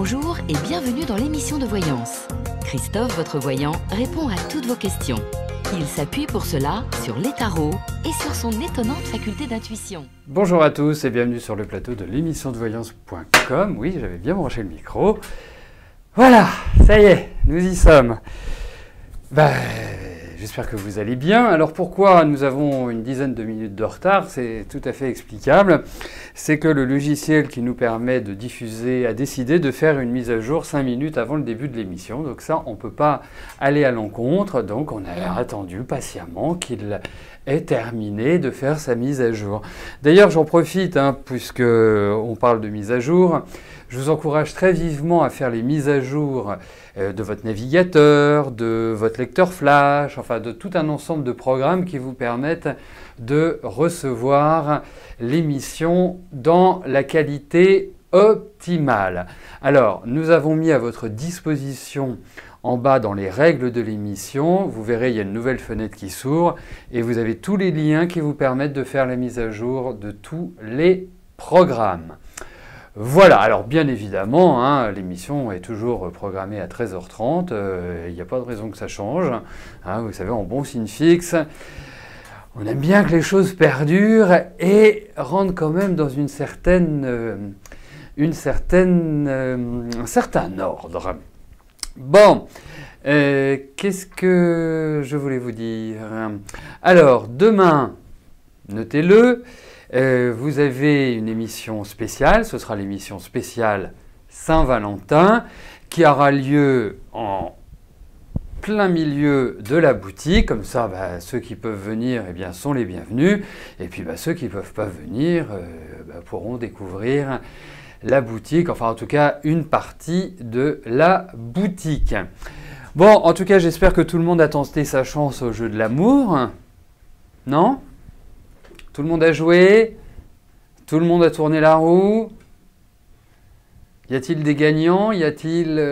Bonjour et bienvenue dans l'émission de voyance. Christophe, votre voyant, répond à toutes vos questions. Il s'appuie pour cela sur les tarots et sur son étonnante faculté d'intuition. Bonjour à tous et bienvenue sur le plateau de l'émission de voyance.com. Oui, j'avais bien branché le micro. Voilà, ça y est, nous y sommes. J'espère que vous allez bien. Alors pourquoi nous avons une dizaine de minutes de retard? C'est tout à fait explicable. C'est que le logiciel qui nous permet de diffuser a décidé de faire une mise à jour 5 minutes avant le début de l'émission. Donc ça, on ne peut pas aller à l'encontre. Donc on a attendu patiemment qu'il ait terminé de faire sa mise à jour. D'ailleurs, j'en profite, puisque on parle de mise à jour. Je vous encourage très vivement à faire les mises à jour de votre navigateur, de votre lecteur flash, enfin de tout un ensemble de programmes qui vous permettent de recevoir l'émission dans la qualité optimale. Alors, nous avons mis à votre disposition en bas dans les règles de l'émission, vous verrez il y a une nouvelle fenêtre qui s'ouvre et vous avez tous les liens qui vous permettent de faire la mise à jour de tous les programmes. Voilà, alors bien évidemment, l'émission est toujours programmée à 13h30, il n'y a pas de raison que ça change, vous savez, en bon signe fixe. On aime bien que les choses perdurent et rentrent quand même dans un certain ordre. Bon, qu'est-ce que je voulais vous dire? Alors, demain, notez-le, vous avez une émission spéciale, ce sera l'émission spéciale Saint-Valentin, qui aura lieu en plein milieu de la boutique. Comme ça, ceux qui peuvent venir sont les bienvenus, et puis ceux qui ne peuvent pas venir pourront découvrir la boutique, enfin en tout cas une partie de la boutique. Bon, en tout cas, j'espère que tout le monde a tenté sa chance au jeu de l'amour. Non ? Tout le monde a joué? Tout le monde a tourné la roue? Y a-t-il des gagnants? Y a-t-il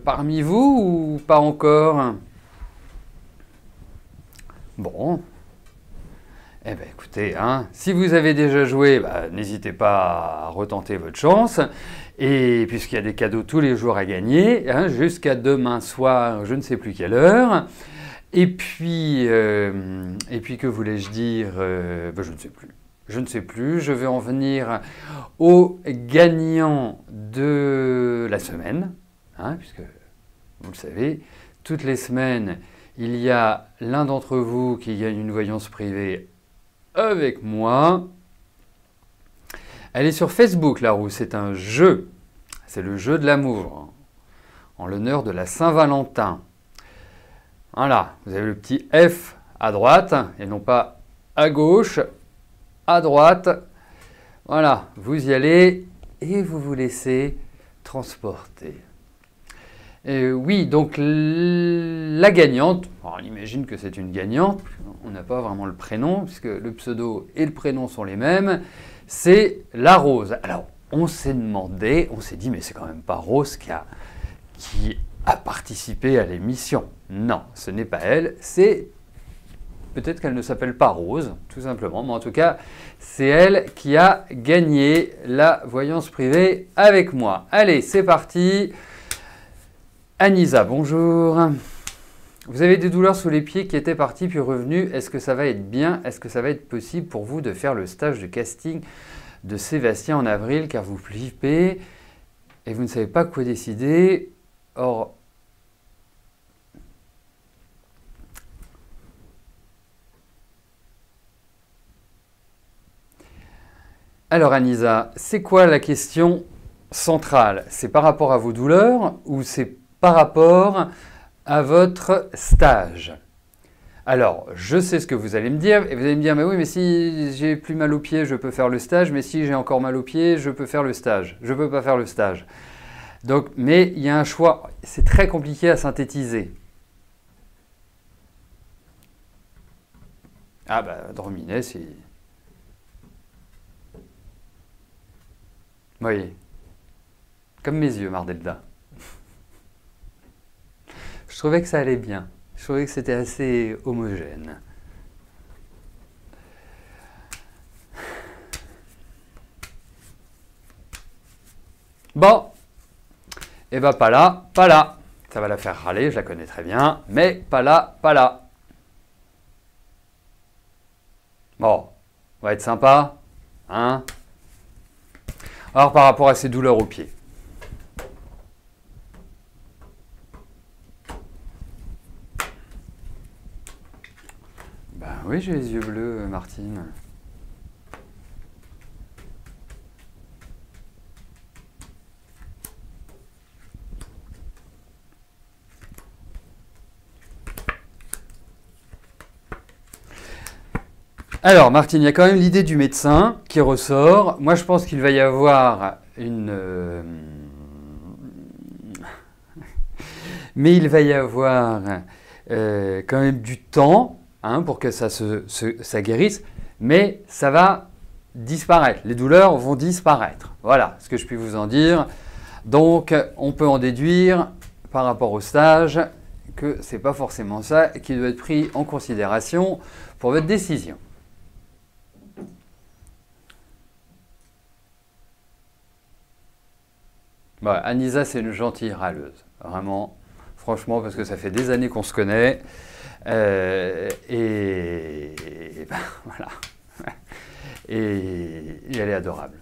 parmi vous ou pas encore? Bon. Eh bien écoutez, si vous avez déjà joué, n'hésitez pas à retenter votre chance. Et puisqu'il y a des cadeaux tous les jours à gagner, jusqu'à demain soir, je ne sais plus quelle heure. Et puis que voulais-je dire? Je ne sais plus. Je ne sais plus. Je vais en venir aux gagnants de la semaine, puisque vous le savez, toutes les semaines, il y a l'un d'entre vous qui gagne une voyance privée avec moi. Elle est sur Facebook, la roue. C'est un jeu. C'est le jeu de l'amour, en l'honneur de la Saint-Valentin. Voilà, vous avez le petit F à droite, et non pas à gauche, à droite. Voilà, vous y allez et vous vous laissez transporter. Et oui, donc la gagnante, on imagine que c'est une gagnante, on n'a pas vraiment le prénom, puisque le pseudo et le prénom sont les mêmes, c'est la Rose. Alors, on s'est demandé, on s'est dit, mais c'est quand même pas Rose qui a participé à l'émission. Non, ce n'est pas elle, c'est peut-être qu'elle ne s'appelle pas Rose, tout simplement, mais en tout cas, c'est elle qui a gagné la voyance privée avec moi. Allez, c'est parti. Anissa, bonjour. Vous avez des douleurs sous les pieds qui étaient parties puis revenues. Est-ce que ça va être bien? Est-ce que ça va être possible pour vous de faire le stage de casting de Sébastien en avril car vous flippez et vous ne savez pas quoi décider? Or, alors Anissa, c'est quoi la question centrale? C'est par rapport à vos douleurs ou c'est par rapport à votre stage? Alors, je sais ce que vous allez me dire, et vous allez me dire, mais oui, mais si j'ai plus mal aux pieds, je peux faire le stage, mais si j'ai encore mal aux pieds, je peux faire le stage. Je ne peux pas faire le stage. Donc, mais il y a un choix, c'est très compliqué à synthétiser. Drominet, c'est... Vous voyez, comme mes yeux, Mardelda. Je trouvais que ça allait bien. Je trouvais que c'était assez homogène. Bon, Et bien pas là, pas là. Ça va la faire râler, je la connais très bien, mais pas là, pas là. Bon, on va être sympa, hein? Alors par rapport à ces douleurs aux pieds. Ben oui, j'ai les yeux bleus, Martine. Alors, Martine, il y a quand même l'idée du médecin qui ressort. Moi, je pense qu'il va y avoir une... Mais il va y avoir quand même du temps hein, pour que ça guérisse. Mais ça va disparaître. Les douleurs vont disparaître. Voilà ce que je puis vous en dire. Donc, on peut en déduire par rapport au stage que ce n'est pas forcément ça qui doit être pris en considération pour votre décision. Bon, Anissa, c'est une gentille râleuse, vraiment, franchement, parce que ça fait des années qu'on se connaît. Et ben, voilà. Et elle est adorable.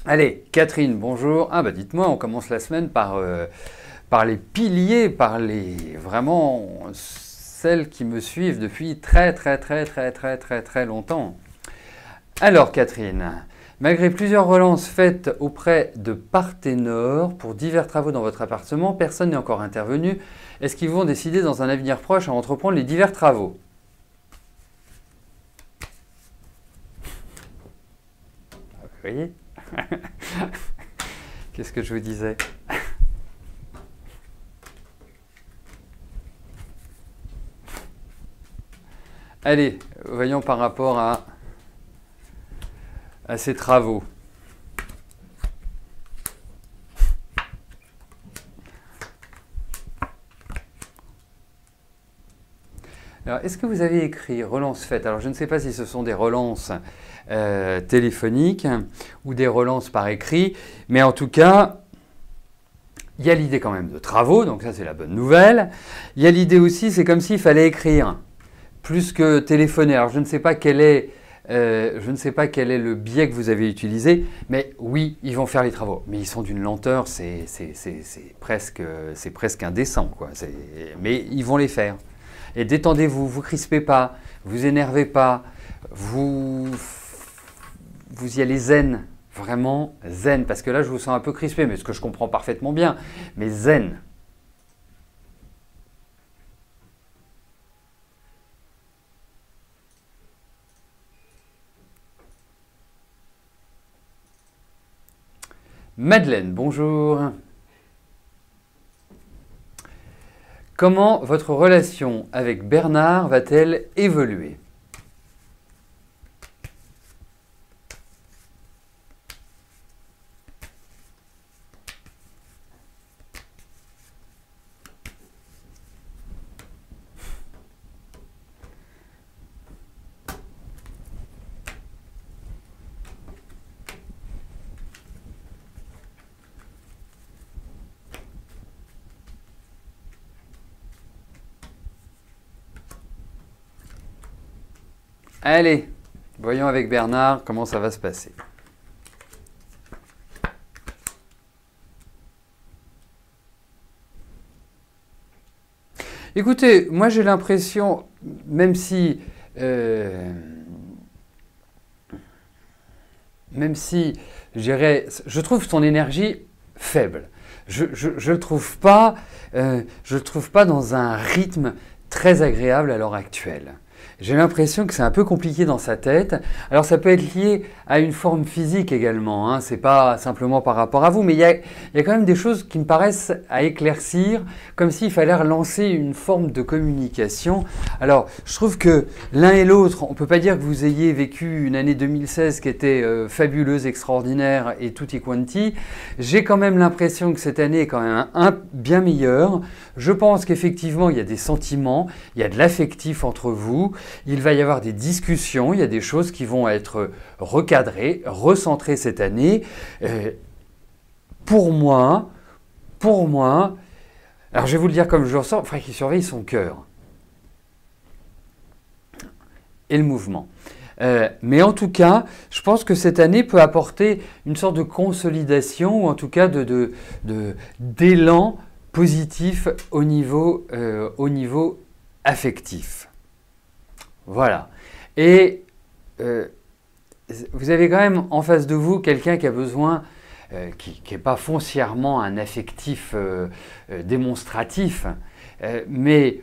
Allez, Catherine, bonjour. Ah bah dites-moi, on commence la semaine par les piliers, par les vraiment celles qui me suivent depuis très longtemps. Alors Catherine, malgré plusieurs relances faites auprès de Parthénor pour divers travaux dans votre appartement, personne n'est encore intervenu. Est-ce qu'ils vont décider dans un avenir proche à entreprendre les divers travaux? Vous voyez? Qu'est-ce que je vous disais? Allez, voyons par rapport à ces travaux. Alors, est-ce que vous avez écrit relance faite? Alors, je ne sais pas si ce sont des relances téléphoniques ou des relances par écrit, mais en tout cas, il y a l'idée quand même de travaux, donc ça c'est la bonne nouvelle. Il y a l'idée aussi, c'est comme s'il fallait écrire plus que téléphoner. Alors, je ne sais pas quel est le biais que vous avez utilisé, mais oui, ils vont faire les travaux. Mais ils sont d'une lenteur, c'est presque indécent, quoi. Mais ils vont les faire. Et détendez-vous, vous crispez pas, vous énervez pas, vous y allez zen, vraiment zen. Parce que là, je vous sens un peu crispé, mais ce que je comprends parfaitement bien, mais zen. Madeleine, bonjour. Comment votre relation avec Bernard va-t-elle évoluer? Allez, voyons avec Bernard comment ça va se passer. Écoutez, moi j'ai l'impression, même si je trouve son énergie faible. Je le trouve pas dans un rythme très agréable à l'heure actuelle. J'ai l'impression que c'est un peu compliqué dans sa tête. Alors ça peut être lié à une forme physique également, hein. C'est pas simplement par rapport à vous, mais il y a quand même des choses qui me paraissent à éclaircir, comme s'il fallait relancer une forme de communication. Alors je trouve que l'un et l'autre, on ne peut pas dire que vous ayez vécu une année 2016 qui était fabuleuse, extraordinaire et tutti quanti. J'ai quand même l'impression que cette année est quand même bien meilleure. Je pense qu'effectivement il y a des sentiments, il y a de l'affectif entre vous. Il va y avoir des discussions, il y a des choses qui vont être recadrées, recentrées cette année. Pour moi, pour moi, alors je vais vous le dire comme je le ressens, il faudrait qu'il surveille son cœur et le mouvement. Mais en tout cas, je pense que cette année peut apporter une sorte de consolidation, ou en tout cas d'élan positif au niveau affectif. Voilà. Et vous avez quand même en face de vous quelqu'un qui a besoin, qui n'est pas foncièrement un affectif démonstratif, mais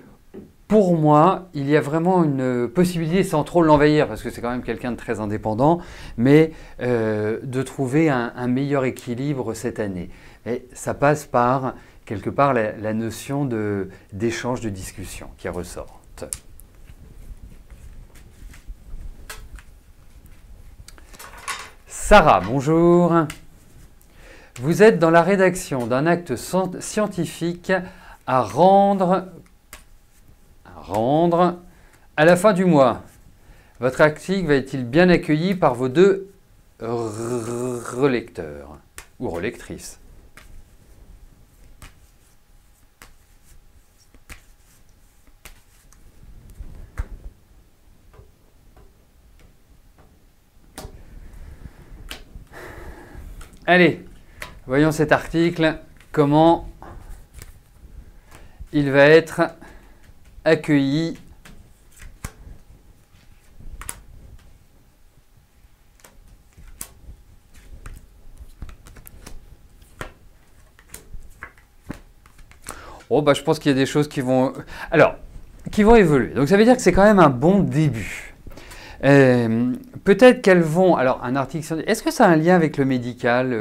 pour moi, il y a vraiment une possibilité, sans trop l'envahir, parce que c'est quand même quelqu'un de très indépendant, mais de trouver un meilleur équilibre cette année. Et ça passe par, quelque part, la notion d'échange, de discussion qui ressort. Sarah, bonjour. Vous êtes dans la rédaction d'un acte scientifique à rendre à la fin du mois. Votre article va-t-il bien accueilli par vos deux relecteurs ou relectrices? Allez, voyons cet article, comment il va être accueilli Oh, bah, je pense qu'il y a des choses qui vont évoluer. Donc ça veut dire que c'est quand même un bon début. Peut-être qu'elles vont... Alors, un article scientifique... Est-ce que ça a un lien avec le médical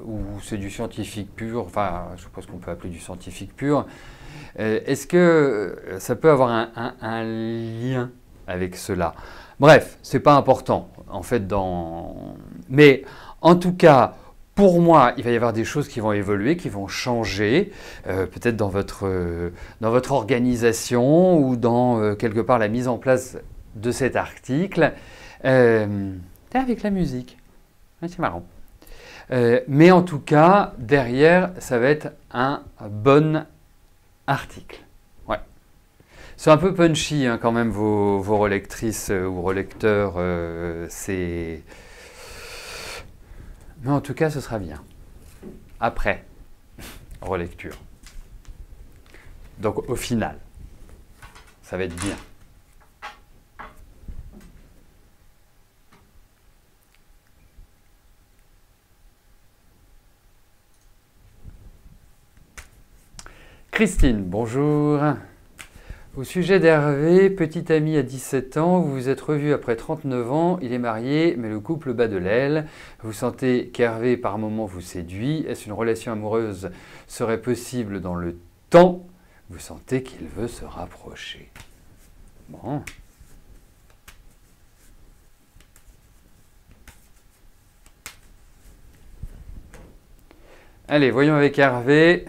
ou c'est du scientifique pur? Enfin, je suppose qu'on peut appeler du scientifique pur. Est-ce que ça peut avoir un lien avec cela? Bref, c'est pas important, en fait, mais en tout cas, pour moi, il va y avoir des choses qui vont évoluer, qui vont changer, peut-être dans votre organisation ou dans, quelque part, la mise en place de cet article, avec la musique. C'est marrant. Mais en tout cas, derrière, ça va être un bon article. Ouais. C'est un peu punchy hein, quand même vos relectrices ou relecteurs. Mais en tout cas, ce sera bien. Après, relecture. Donc au final, ça va être bien. Christine, bonjour. Au sujet d'Hervé, petit ami à 17 ans, vous vous êtes revus après 39 ans, il est marié, mais le couple bat de l'aile. Vous sentez qu'Hervé par moments vous séduit. Est-ce une relation amoureuse serait possible dans le temps? Vous sentez qu'il veut se rapprocher. Bon. Allez, voyons avec Hervé.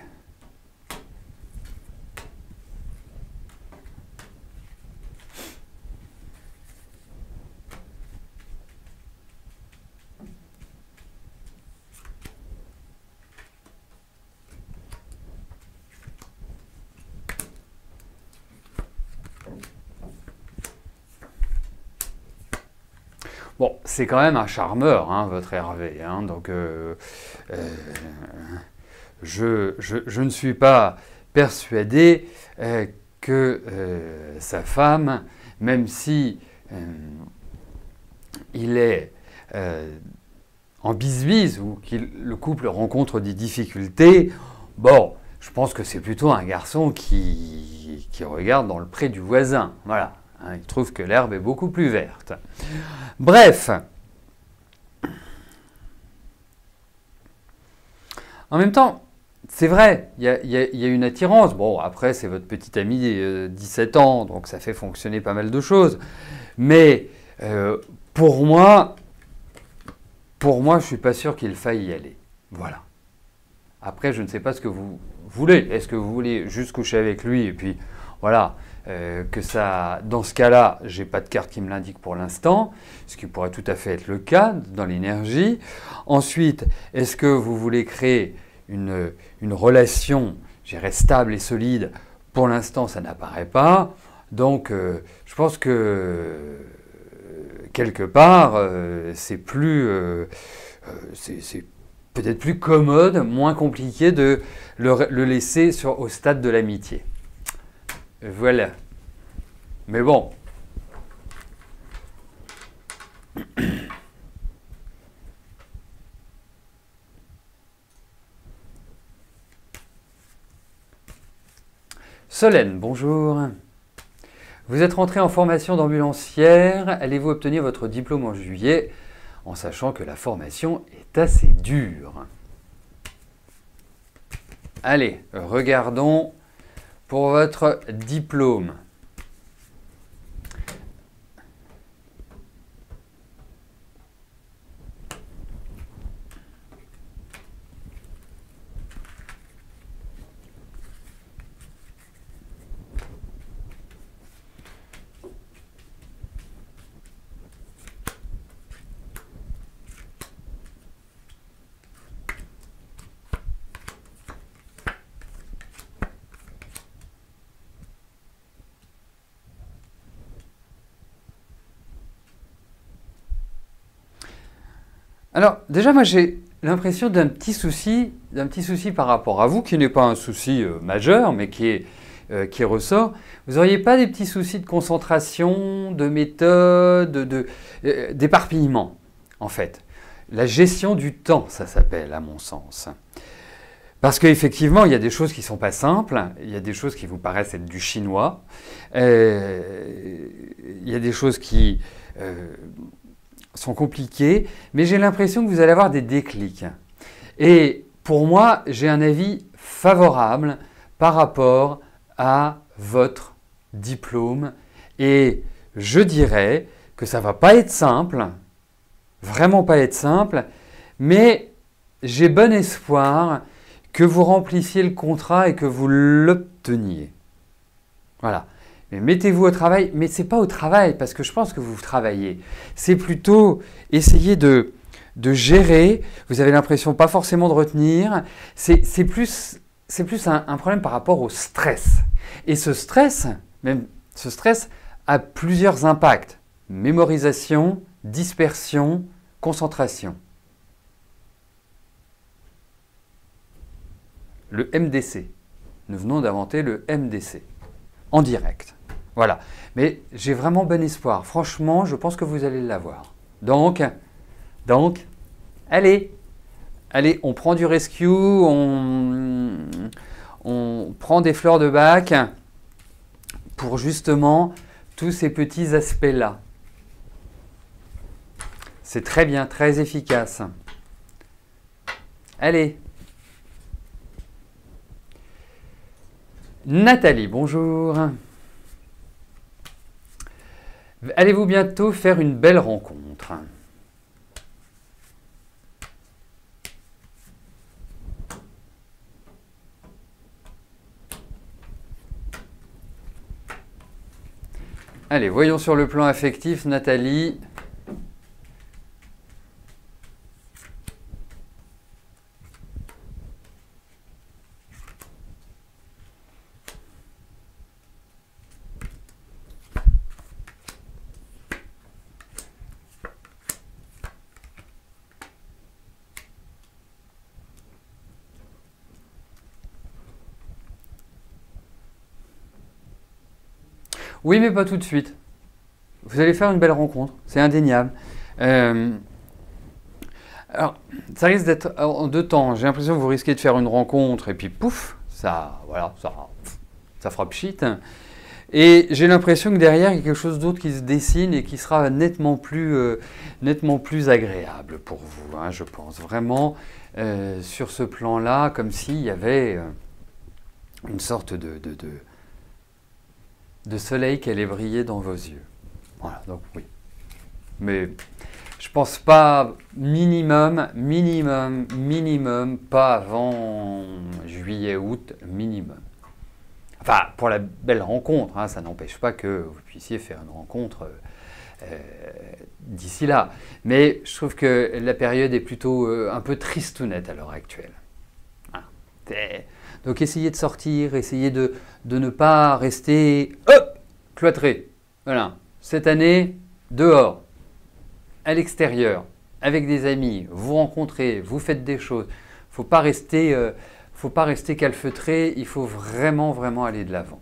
Bon, c'est quand même un charmeur, hein, votre Hervé. Hein, donc, je ne suis pas persuadé que sa femme, même si il est en bisbise ou que le couple rencontre des difficultés, bon, je pense que c'est plutôt un garçon qui regarde dans le pré du voisin. Voilà. Hein, il trouve que l'herbe est beaucoup plus verte. Bref. En même temps, c'est vrai, il y a une attirance. Bon, après, c'est votre petit ami 17 ans, donc ça fait fonctionner pas mal de choses. Mais pour moi, je ne suis pas sûr qu'il faille y aller. Voilà. Après, je ne sais pas ce que vous voulez. Est-ce que vous voulez juste coucher avec lui et puis, voilà, que ça, dans ce cas-là, je n'ai pas de carte qui me l'indique pour l'instant, ce qui pourrait tout à fait être le cas dans l'énergie. Ensuite, est-ce que vous voulez créer une relation, je dirais, stable et solide, pour l'instant, ça n'apparaît pas. Donc, je pense que, quelque part, c'est peut-être plus commode, moins compliqué de le laisser au stade de l'amitié. Voilà. Mais bon. Solène, bonjour. Vous êtes rentré en formation d'ambulancière. Allez-vous obtenir votre diplôme en juillet, en sachant que la formation est assez dure? Allez, regardons pour votre diplôme. Alors, déjà, moi, j'ai l'impression d'un petit souci par rapport à vous, qui n'est pas un souci majeur, mais qui ressort. Vous n'auriez pas des petits soucis de concentration, de méthode, d'éparpillement, en fait. La gestion du temps, ça s'appelle, à mon sens. Parce qu'effectivement, il y a des choses qui ne sont pas simples, il y a des choses qui vous paraissent être du chinois, il y a des choses qui sont compliquées, mais j'ai l'impression que vous allez avoir des déclics. Et pour moi, j'ai un avis favorable par rapport à votre diplôme. Et je dirais que ça ne va pas être simple, vraiment pas être simple, mais j'ai bon espoir que vous remplissiez le contrat et que vous l'obteniez. Voilà. Mais mettez-vous au travail, mais ce n'est pas au travail, parce que je pense que vous travaillez. C'est plutôt essayer de gérer, vous avez l'impression pas forcément de retenir, c'est plus un problème par rapport au stress. Et ce stress a plusieurs impacts. Mémorisation, dispersion, concentration. Le MDC. Nous venons d'inventer le MDC. En direct. Voilà. Mais j'ai vraiment bon espoir. Franchement, je pense que vous allez l'avoir. Donc, allez, on prend du rescue, on prend des fleurs de bac pour justement tous ces petits aspects-là. C'est très bien, très efficace. Allez. Nathalie, bonjour. Allez-vous bientôt faire une belle rencontre? Allez, voyons sur le plan affectif, Nathalie. Oui, mais pas tout de suite. Vous allez faire une belle rencontre, c'est indéniable. Alors, ça risque d'être en deux temps. J'ai l'impression que vous risquez de faire une rencontre et puis pouf, ça fera pchit. Et j'ai l'impression que derrière, il y a quelque chose d'autre qui se dessine et qui sera nettement plus agréable pour vous, hein, je pense. Vraiment, sur ce plan-là, comme s'il y avait une sorte de soleil qui allait briller dans vos yeux. Voilà, donc oui. Mais je pense pas minimum, pas avant juillet, août, minimum. Enfin, pour la belle rencontre, hein, ça n'empêche pas que vous puissiez faire une rencontre d'ici là. Mais je trouve que la période est plutôt un peu tristounette à l'heure actuelle. Voilà. Donc essayez de sortir, essayez de ne pas rester cloîtré. Voilà. Cette année, dehors, à l'extérieur, avec des amis, vous rencontrez, vous faites des choses. Faut pas rester calfeutré, il faut vraiment, vraiment aller de l'avant.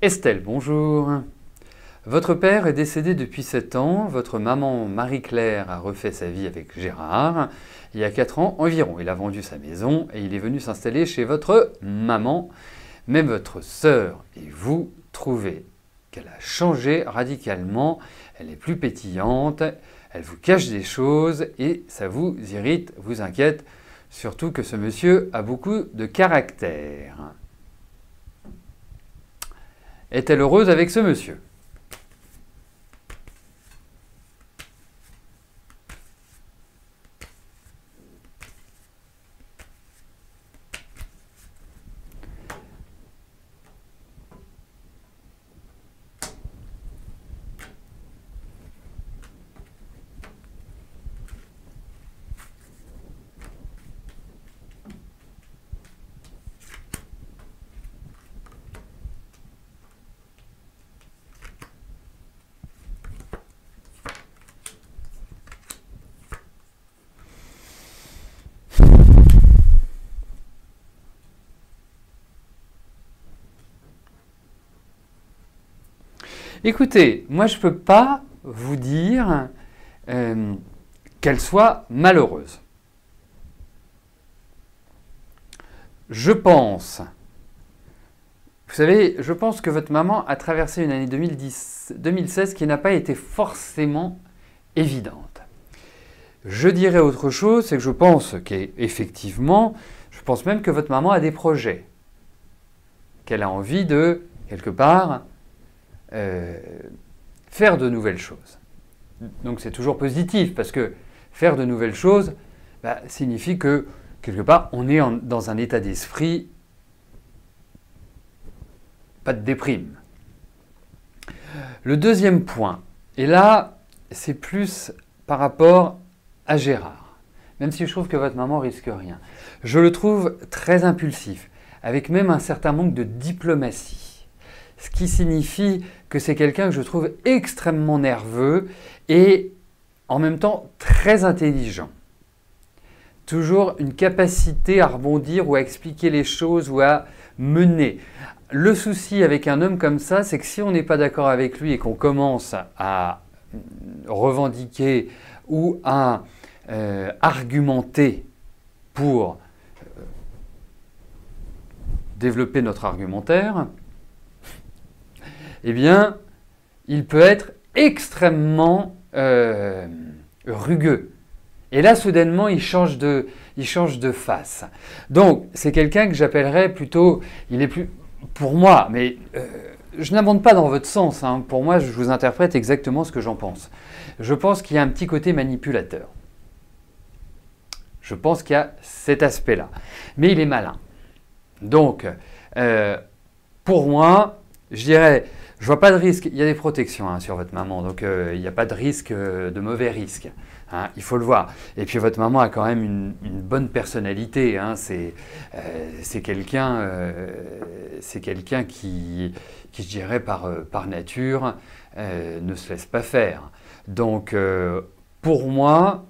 Estelle, bonjour. Votre père est décédé depuis 7 ans. Votre maman Marie-Claire a refait sa vie avec Gérard. Il y a 4 ans environ, il a vendu sa maison et il est venu s'installer chez votre maman. Même votre sœur et vous trouvez qu'elle a changé radicalement. Elle est plus pétillante, elle vous cache des choses et ça vous irrite, vous inquiète. Surtout que ce monsieur a beaucoup de caractère. Est-elle heureuse avec ce monsieur ? Écoutez, moi je ne peux pas vous dire qu'elle soit malheureuse. Je pense, vous savez, je pense que votre maman a traversé une année 2016 qui n'a pas été forcément évidente. Je dirais autre chose, c'est que je pense qu'effectivement, je pense même que votre maman a des projets, qu'elle a envie de, quelque part, faire de nouvelles choses. Donc c'est toujours positif parce que faire de nouvelles choses signifie que quelque part on est dans un état d'esprit pas de déprime. Le deuxième point, et là c'est plus par rapport à Gérard, même si je trouve que votre maman risque rien. Je le trouve très impulsif, avec même un certain manque de diplomatie. Ce qui signifie que c'est quelqu'un que je trouve extrêmement nerveux et en même temps très intelligent. Toujours une capacité à rebondir ou à expliquer les choses ou à mener. Le souci avec un homme comme ça, c'est que si on n'est pas d'accord avec lui et qu'on commence à revendiquer ou à argumenter pour développer notre argumentaire, eh bien, il peut être extrêmement rugueux. Et là, soudainement, il change de face. Donc, c'est quelqu'un que j'appellerais plutôt, il est plus, pour moi, mais je n'abonde pas dans votre sens, hein. Pour moi, je vous interprète exactement ce que j'en pense. Je pense qu'il y a un petit côté manipulateur. Je pense qu'il y a cet aspect-là. Mais il est malin. Donc, pour moi, je dirais, je vois pas de risque. Il y a des protections sur votre maman, donc il n'y a pas de risque, de mauvais risque. Hein, il faut le voir. Et puis votre maman a quand même une bonne personnalité. Hein, c'est quelqu'un qui, je dirais, par nature, ne se laisse pas faire. Donc, pour moi,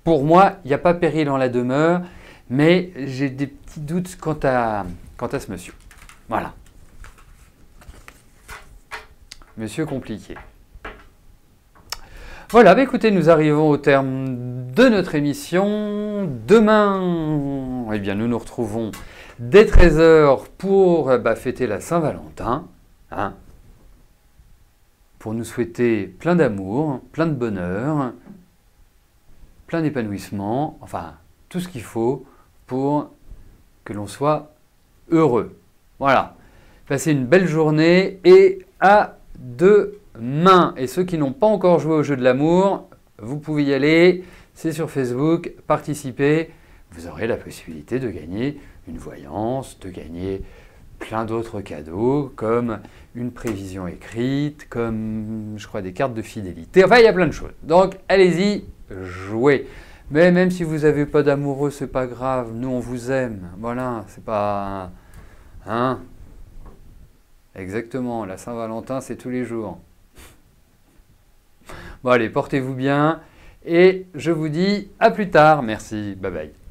il n'y a pas péril en la demeure, mais j'ai des petits doutes quant à ce monsieur. Voilà. Monsieur compliqué. Voilà, écoutez, nous arrivons au terme de notre émission. Demain, eh bien, nous nous retrouvons dès 13 h pour fêter la Saint-Valentin. Hein, pour nous souhaiter plein d'amour, plein de bonheur, plein d'épanouissement, enfin, tout ce qu'il faut pour que l'on soit heureux. Voilà. Passez une belle journée et à demain. Et ceux qui n'ont pas encore joué au jeu de l'amour, vous pouvez y aller. C'est sur Facebook. Participez. vous aurez la possibilité de gagner une voyance, de gagner plein d'autres cadeaux, comme une prévision écrite, comme, je crois, des cartes de fidélité. Enfin, il y a plein de choses. Donc, allez-y, jouez. Mais même si vous n'avez pas d'amoureux, c'est pas grave. Nous, on vous aime. Voilà, c'est pas... Hein? Exactement, la Saint-Valentin, c'est tous les jours. Bon, allez, portez-vous bien. Et je vous dis à plus tard. Merci, bye bye.